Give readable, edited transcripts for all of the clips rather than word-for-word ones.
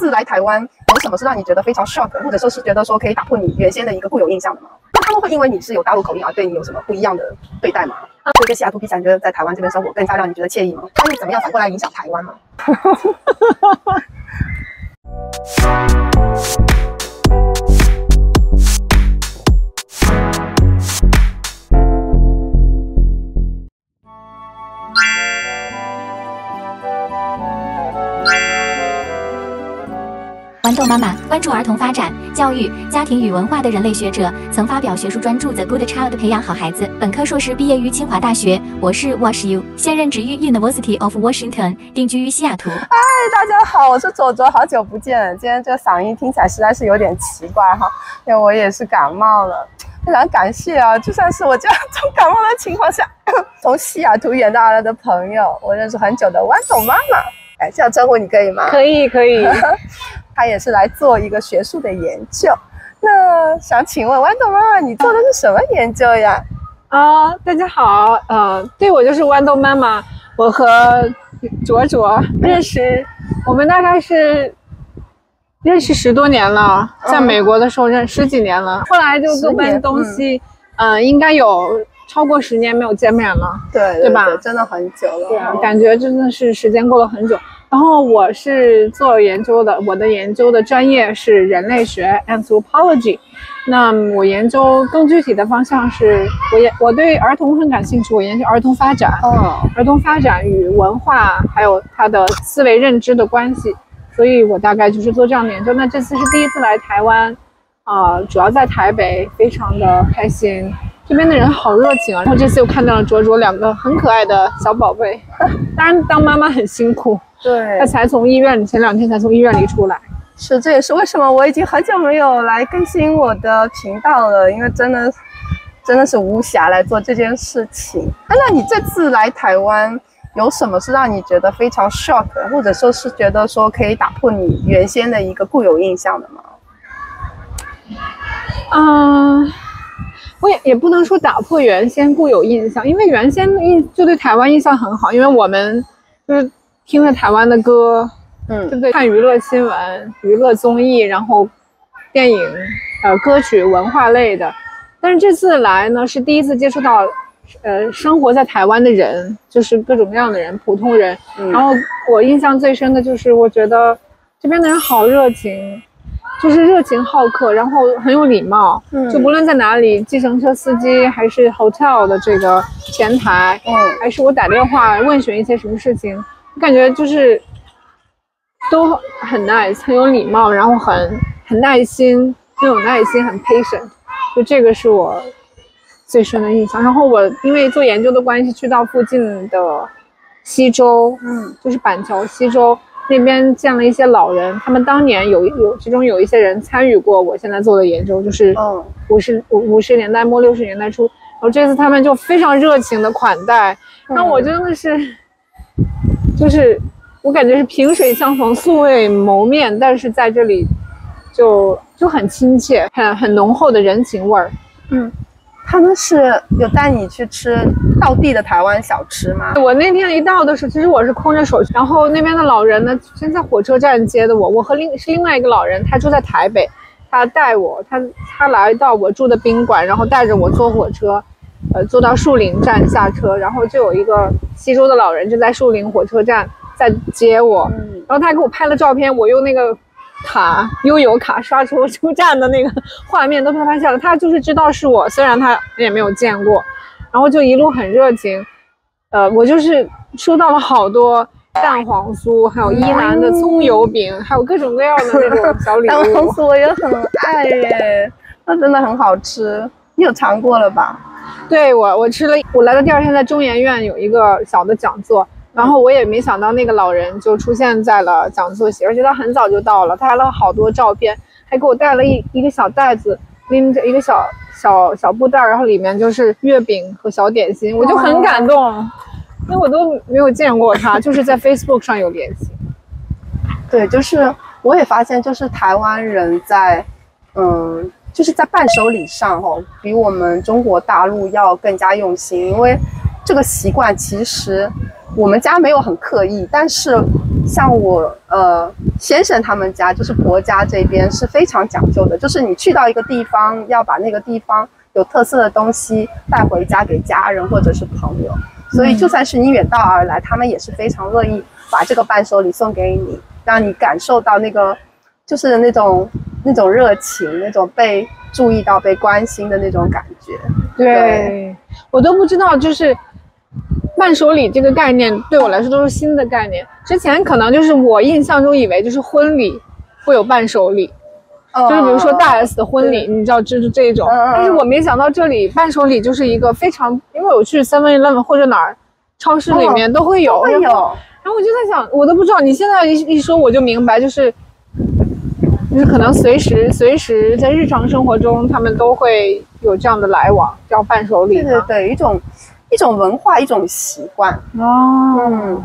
次来台湾，有什么是让你觉得非常 shock， 或者说是觉得说可以打破你原先的一个固有印象的吗？那他们会因为你是有大陆口音而对你有什么不一样的对待吗？对西雅图比起来，你觉得在台湾这边生活更加让你觉得惬意吗？他们怎么样反过来影响台湾吗？豌豆妈妈关注儿童发展、教育、家庭与文化的人类学者，曾发表学术专著《The Good Child 培养好孩子》。本科硕士毕业于清华大学，博士 WashU， 现任职于 University of Washington， 定居于西雅图。嗨，大家好，我是左左，好久不见。今天这个嗓音听起来实在是有点奇怪哈，因为我也是感冒了。非常感谢啊，就算是我这样重感冒的情况下，从西雅图远道而来的朋友，我认识很久的豌豆妈妈，哎，这样称呼你可以吗？可以，可以。他也是来做一个学术的研究。那想请问豌豆妈妈，你做的是什么研究呀？大家好，对，我就是豌豆妈妈。我和卓卓认识，我们大概是认识10多年了，在美国的时候认识10几年了，后来就各奔东西，应该有超过10年没有见面了，对吧？真的很久了。对啊，感觉真的是时间过了很久。然后我是做研究的，我的研究的专业是人类学 anthropology。那我研究更具体的方向是，我对儿童很感兴趣，我研究儿童发展，儿童发展与文化还有他的思维认知的关系，所以我大概就是做这样的研究。那这次是第一次来台湾，主要在台北，非常的开心。这边的人好热情啊！然后这次又看到了卓卓2个很可爱的小宝贝，当然当妈妈很辛苦。对，他才从医院里，前2天才从医院里出来。是，这也是为什么我已经很久没有来更新我的频道了，因为真的是无暇来做这件事情。那你这次来台湾有什么是让你觉得非常 shock， 或者说是觉得说可以打破你原先的一个固有印象的吗？我也不能说打破原先固有印象，因为原先就对台湾印象很好，因为我们就是听着台湾的歌，对不对？看娱乐新闻、娱乐综艺，然后电影、歌曲、文化类的。但是这次来呢，是第一次接触到，生活在台湾的人，就是各种各样的人，普通人。然后我印象最深的就是，我觉得这边的人好热情。就是热情好客，然后很有礼貌，就不论在哪里，计程车司机还是 hotel 的这个前台，还是我打电话问询一些什么事情，我感觉就是都很 nice， 很有礼貌，然后很耐心，很有耐心，很 patient， 就这个是我最深的印象。然后我因为做研究的关系，去到附近的溪州，就是板桥溪州。那边见了一些老人，他们当年其中有一些人参与过我现在做的研究，就是50年代末60年代初，然后这次他们就非常热情的款待，那我真的是，就是我感觉是萍水相逢，素未谋面，但是在这里就很亲切，很浓厚的人情味儿。他们是有带你去吃道地的台湾小吃吗？我那天一到的时候，其实我是空着手，然后那边的老人呢，先在火车站接的我。我和另外一个老人，他住在台北，他带我，他来到我住的宾馆，然后带着我坐火车，坐到树林站下车，然后就有一个西周的老人就在树林火车站在接我，然后他还给我拍了照片，我用那个悠游卡刷出站的那个画面都被他拍下了，他就是知道是我，虽然他也没有见过，然后就一路很热情。我就是收到了好多蛋黄酥，还有伊兰的葱油饼，还有各种各样的那种小礼物。蛋黄酥我也很爱耶，那真的很好吃，你有尝过了吧？对，我吃了，我来的第2天在中研院有一个小的讲座。然后我也没想到那个老人就出现在了讲座席，而且他很早就到了，他拍了好多照片，还给我带了一个小袋子，拎着一个小布袋，然后里面就是月饼和小点心，我就很感动，因为我都没有见过他，就是在 Facebook 上有联系。对，就是我也发现，就是台湾人在，就是在伴手礼上比我们中国大陆要更加用心，因为这个习惯其实我们家没有很刻意，但是像我先生他们家就是婆家这边是非常讲究的，就是你去到一个地方，要把那个地方有特色的东西带回家给家人或者是朋友，所以就算是你远道而来，他们也是非常乐意把这个伴手礼送给你，让你感受到那个就是那种热情，那种被注意到、被关心的那种感觉。对，我都不知道，就是伴手礼这个概念对我来说都是新的概念。之前可能就是我印象中以为就是婚礼会有伴手礼，就是比如说大 S 的婚礼，你知道就是这种。但是我没想到这里伴手礼就是一个非常，因为我去 7-Eleven 或者哪儿超市里面都会有，然后我就在想，我都不知道，你现在一说我就明白，就是可能随时在日常生活中他们都会有这样的来往，叫伴手礼。对，一种文化，一种习惯。哦，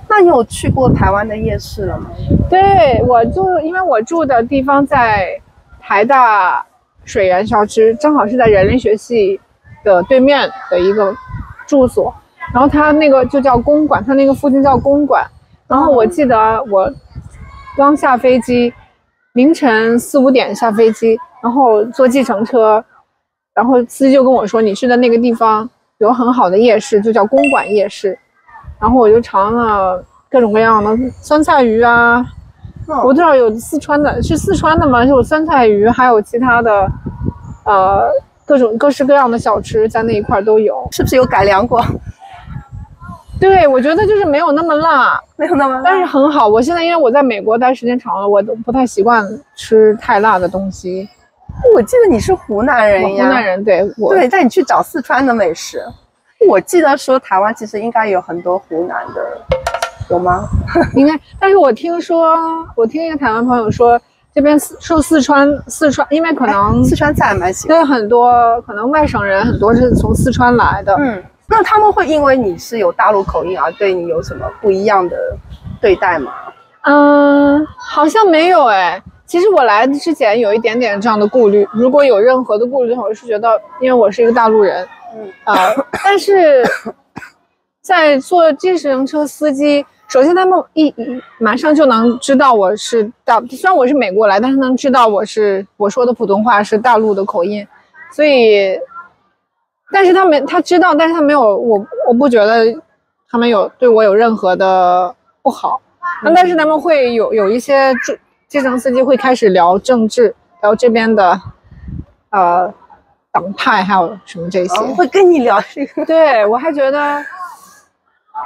那你有去过台湾的夜市了吗？对，因为我住的地方在台大水源校区，正好是在人类学系的对面的一个住所，然后它那个就叫公馆，它那个附近叫公馆。然后我记得我刚下飞机，凌晨4-5点下飞机，然后坐计程车，然后司机就跟我说，你去的那个地方有很好的夜市，就叫公馆夜市。然后我就尝了各种各样的酸菜鱼啊，我不知道有四川的，是四川的吗？就有酸菜鱼，还有其他的各式各样的小吃在那一块都有。是不是有改良过？对，我觉得就是没有那么辣，没有那么辣，但是很好。我现在因为我在美国待时间长了，我都不太习惯吃太辣的东西。我记得你是湖南人呀，湖南人，对，对，带你去找四川的美食。我记得说台湾其实应该有很多湖南的，有吗？应该，但是我听一个台湾朋友说，这边受四川，因为可能四川菜还蛮喜欢，对，很多可能外省人很多是从四川来的。那他们会因为你是有大陆口音而对你有什么不一样的对待吗？好像没有哎。其实我来之前有一点点这样的顾虑，如果有任何的顾虑的话，我是觉得，因为我是一个大陆人，但是在做计程车司机，首先他们马上就能知道我是虽然我是美国来，但是能知道我说的普通话是大陆的口音，所以。但是他知道，但是他没有我不觉得他们对我有任何的不好。但是他们会有一些计程司机会开始聊政治，聊这边的党派还有什么这些，会跟你聊这个。对，我还觉得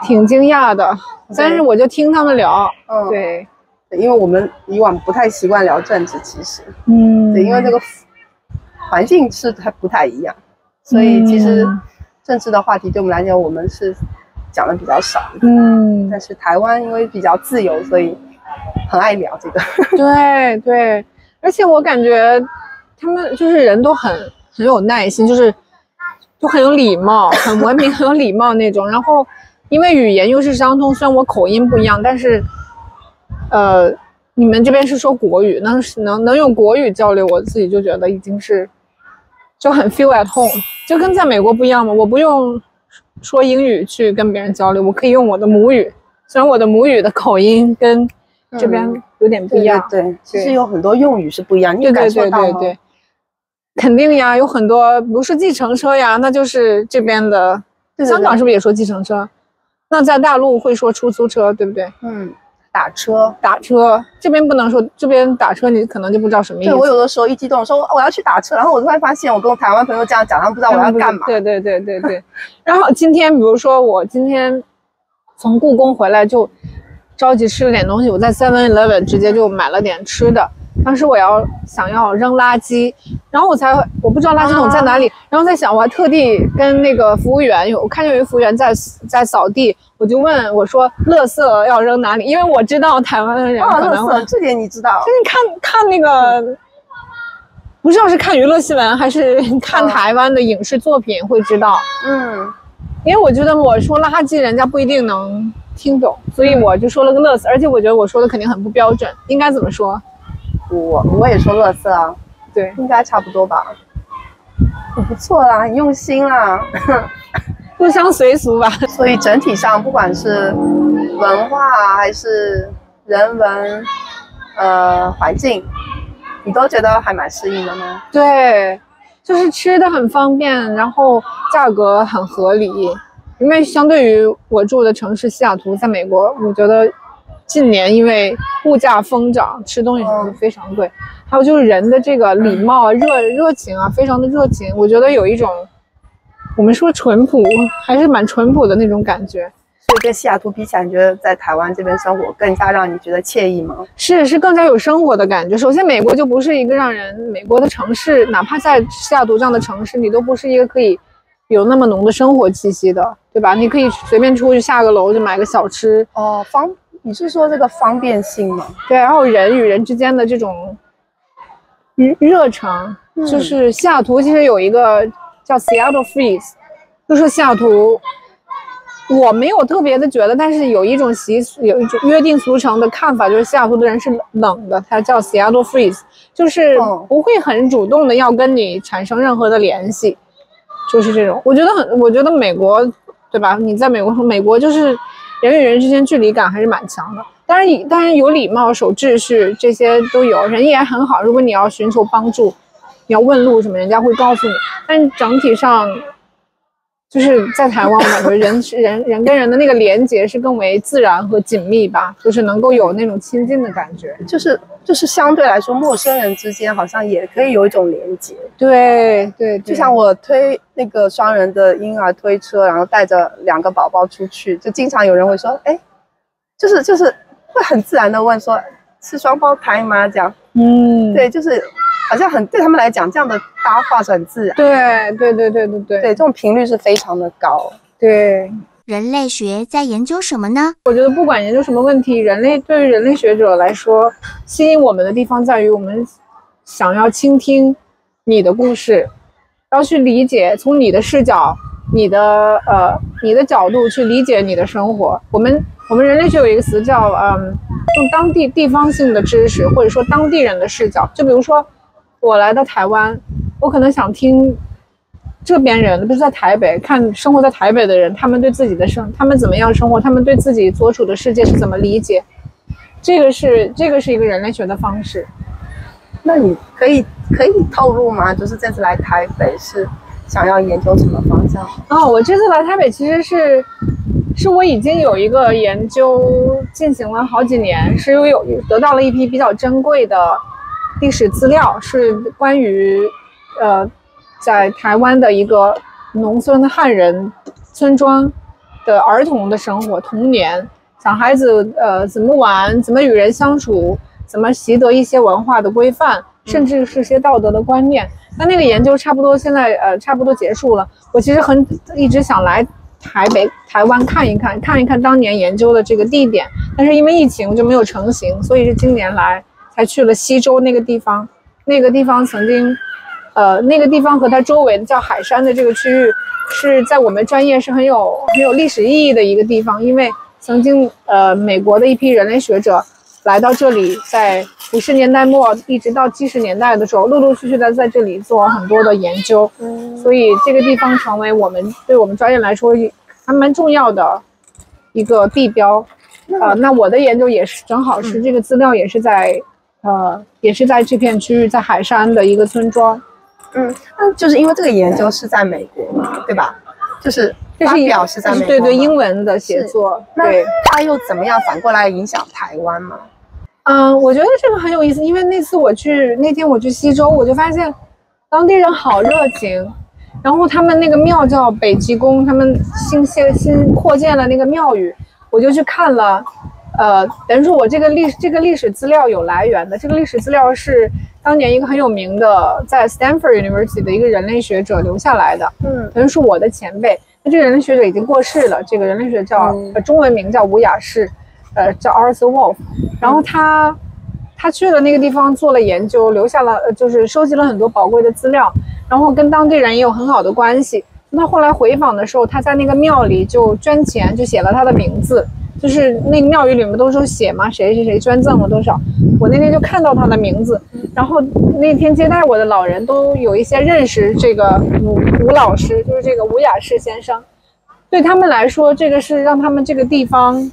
挺惊讶的，但是我就听他们聊。对，因为我们以往不太习惯聊政治，其实对，因为这个环境是还不太一样。所以其实政治的话题对我们来讲，我们是讲的比较少的。但是台湾因为比较自由，所以很爱聊这个。对，而且我感觉他们就是人都很有耐心，就很有礼貌，很文明，很有礼貌那种。然后因为语言又是相通，虽然我口音不一样，但是你们这边是说国语，能用国语交流，我自己就觉得已经是就很 feel at home。就跟在美国不一样嘛，我不用说英语去跟别人交流，我可以用我的母语。虽然我的母语的口音跟这边有点不一样，对，其实有很多用语是不一样，你感受到吗？对，肯定呀，有很多，比如说计程车呀，那就是这边的。香港是不是也说计程车？那在大陆会说出租车，对不对？打车，这边不能说，这边打车你可能就不知道什么意思。对，我有的时候一激动说我要去打车，然后我突然发现我跟我台湾朋友这样讲，他们不知道我要干嘛。对。然后今天，比如说我今天从故宫回来就着急吃了点东西，我在 7-Eleven 直接就买了点吃的。当时我想要扔垃圾，然后我不知道垃圾桶在哪里，然后在想，我还特地跟那个服务员我看见有一个服务员在扫地，我就问我说垃圾要扔哪里，因为我知道台湾的人可能垃圾这点你知道，就是看那个不知道是看娱乐新闻还是看台湾的影视作品会知道。因为我觉得我说垃圾人家不一定能听懂，所以我就说了个垃圾，而且我觉得我说的肯定很不标准，应该怎么说？我也说垃圾啊，对，应该差不多吧。很不错啦，很用心啦。入乡随俗吧。所以整体上，不管是文化还是人文，环境，你都觉得还蛮适应的吗？对，就是吃的很方便，然后价格很合理。因为相对于我住的城市西雅图，在美国，我觉得近年因为物价疯涨，吃东西什么的非常贵。还有就是人的这个礼貌啊、热情啊，非常的热情。我觉得有一种我们说淳朴，还是蛮淳朴的那种感觉。所以跟西雅图比起来，你觉得在台湾这边生活更加让你觉得惬意吗？是更加有生活的感觉。首先，美国就不是一个美国的城市，哪怕在西雅图这样的城市，你都不是一个可以有那么浓的生活气息的，对吧？你可以随便出去下个楼就买个小吃。哦，你是说这个方便性吗？对，然后人与人之间的这种热诚，就是西雅图其实有一个叫 Seattle Freeze， 就说西雅图。我没有特别的觉得，但是有一种习俗，有一种约定俗成的看法，就是西雅图的人是冷的，它叫 Seattle Freeze， 就是不会很主动的要跟你产生任何的联系，就是这种。我觉得美国，对吧？你在美国就是人与人之间距离感还是蛮强的。当然有礼貌、守秩序这些都有，人也很好。如果你要寻求帮助，你要问路什么，人家会告诉你。但整体上。就是在台湾，我感觉人跟人的那个连结是更为自然和紧密吧，就是能够有那种亲近的感觉。就是相对来说，陌生人之间好像也可以有一种连结。对，就像我推那个双人的婴儿推车，然后带着2个宝宝出去，就经常有人会说，哎，就是会很自然的问说，是双胞胎吗？这样，对，就是好像对他们来讲，这样的搭话是很自然。对，这种频率是非常的高。对，人类学在研究什么呢？我觉得不管研究什么问题，对于人类学者来说，吸引我们的地方在于我们想要倾听你的故事，要去理解，从你的视角、你的角度去理解你的生活。我们人类学有一个词叫用地方性的知识，或者说当地人的视角。就比如说我来到台湾，我可能想听这边人，不是在台北，看生活在台北的人，他们对自己的他们怎么样生活，他们对自己所处的世界是怎么理解。这个是一个人类学的方式。那你可以透露吗？就是这次来台北是想要研究什么方向？我这次来台北其实是我已经有一个研究进行了好几年，是得到了一批比较珍贵的历史资料，是关于在台湾的一个农村的汉人村庄的儿童的生活、童年，小孩子怎么玩，怎么与人相处，怎么习得一些文化的规范，甚至是些道德的观念。那个研究现在差不多结束了。我其实一直想来台湾看一看当年研究的这个地点，但是因为疫情就没有成行，所以是今年来才去了西周那个地方。那个地方曾经那个地方和它周围的叫海山的这个区域，是在我们专业是很有历史意义的一个地方，因为曾经美国的一批人类学者来到这里，在50年代末一直到70年代的时候，陆陆续续的在这里做很多的研究，所以这个地方成为对我们专业来说还蛮重要的一个地标。那我的研究也是正好是这个资料也是在这片区域，在海山的一个村庄。就是因为这个研究是在美国嘛，对吧？就是发表是在美国，对英文的写作。那它又怎么样反过来影响台湾吗？我觉得这个很有意思，因为那天我去西周，我就发现当地人好热情，然后他们那个庙叫北极宫，他们新扩建了那个庙宇，我就去看了。等于说我这个历史资料有来源的，这个历史资料是当年一个很有名的在 Stanford University 的一个人类学者留下来的，等于是我的前辈。那这个人类学者已经过世了，这个人类学者中文名叫吴雅士，叫 Arthur Wolf。然后他去了那个地方做了研究，留下了就是收集了很多宝贵的资料，然后跟当地人也有很好的关系。他后来回访的时候，他在那个庙里就捐钱，就写了他的名字。就是那个庙宇里面都是写嘛，谁捐赠了多少。我那天就看到他的名字，然后那天接待我的老人都有一些认识这个吴老师，就是这个吴雅士先生。对他们来说，这个是让他们这个地方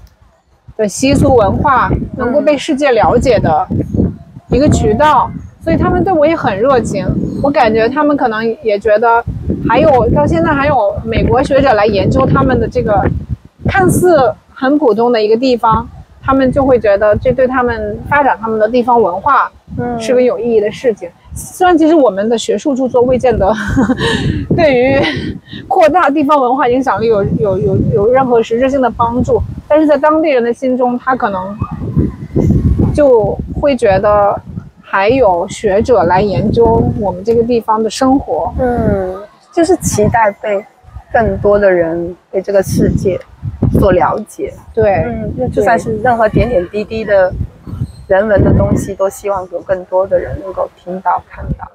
的习俗文化能够被世界了解的一个渠道，所以他们对我也很热情。我感觉他们可能也觉得，还有到现在还有美国学者来研究他们的这个看似很普通的一个地方，他们就会觉得这对他们发展他们的地方文化是个有意义的事情。虽然其实我们的学术著作未见得对于扩大地方文化影响力有任何实质性的帮助，但是在当地人的心中，他可能就会觉得还有学者来研究我们这个地方的生活，就是期待被更多的人被这个世界所了解。对，就算是任何点点滴滴的人文的东西，都希望有更多的人能够听到看到。